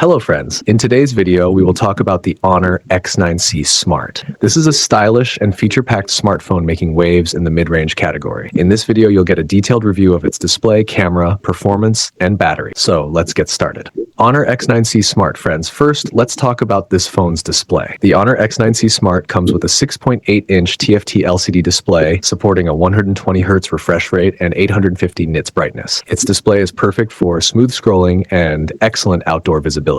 Hello friends, in today's video we will talk about the Honor X9c Smart. This is a stylish and feature-packed smartphone making waves in the mid-range category. In this video you'll get a detailed review of its display, camera, performance, and battery. So let's get started. Honor X9c Smart friends, first let's talk about this phone's display. The Honor X9c Smart comes with a 6.8-inch TFT LCD display supporting a 120Hz refresh rate and 850 nits brightness. Its display is perfect for smooth scrolling and excellent outdoor visibility.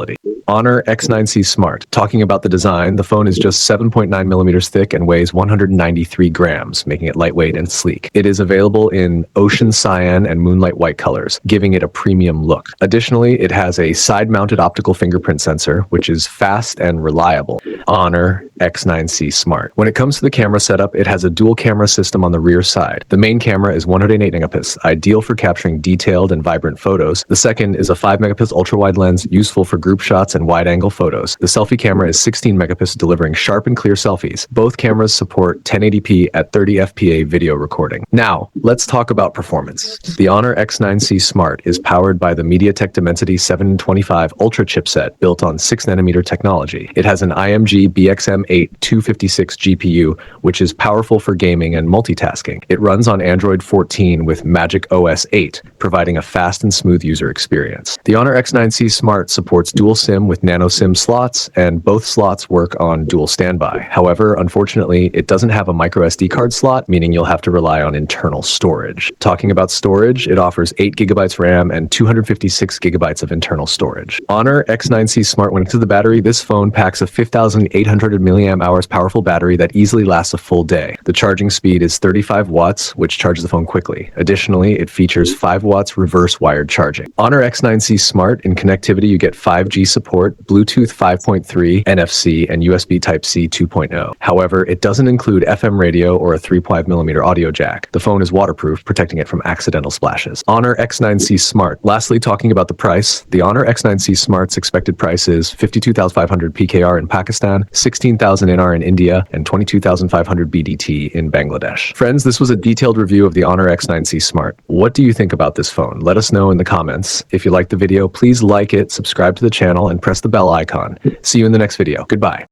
Honor X9c Smart. Talking about the design, the phone is just 7.9 millimeters thick and weighs 193 grams, making it lightweight and sleek. It is available in ocean cyan and moonlight white colors, giving it a premium look. Additionally, it has a side-mounted optical fingerprint sensor, which is fast and reliable. Honor X9c Smart. When it comes to the camera setup, it has a dual camera system on the rear side. The main camera is 108 megapixels, ideal for capturing detailed and vibrant photos. The second is a 5 megapixel ultra-wide lens, useful for group shots and wide-angle photos. The selfie camera is 16 megapixels, delivering sharp and clear selfies. Both cameras support 1080p at 30 fps video recording. Now, let's talk about performance. The Honor X9c Smart is powered by the MediaTek Dimensity 725 Ultra chipset built on 6nm technology. It has an IMG BXM8 256 GPU, which is powerful for gaming and multitasking. It runs on Android 14 with Magic OS 8, providing a fast and smooth user experience. The Honor X9c Smart supports dual SIM with nano SIM slots, and both slots work on dual standby. However, unfortunately, it doesn't have a micro SD card slot, meaning you'll have to rely on internal storage. Talking about storage, it offers 8GB RAM and 256GB of internal storage. Honor X9c Smart, when it comes to the battery, this phone packs a 5,800 mAh powerful battery that easily lasts a full day. The charging speed is 35 watts, which charges the phone quickly. Additionally, it features 5 watts reverse wired charging. Honor X9c Smart, in connectivity, you get 5G support, Bluetooth 5.3, NFC, and USB Type-C 2.0. However, it doesn't include FM radio or a 3.5mm audio jack. The phone is waterproof, protecting it from accidental splashes. Honor X9c Smart. Lastly, talking about the price, the Honor X9c Smart's expected price is 52,500 PKR in Pakistan, 16,000 NR in India, and 22,500 BDT in Bangladesh. Friends, this was a detailed review of the Honor X9c Smart. What do you think about this phone? Let us know in the comments. If you liked the video, please like it, subscribe to the channel, and press the bell icon. See you in the next video. Goodbye.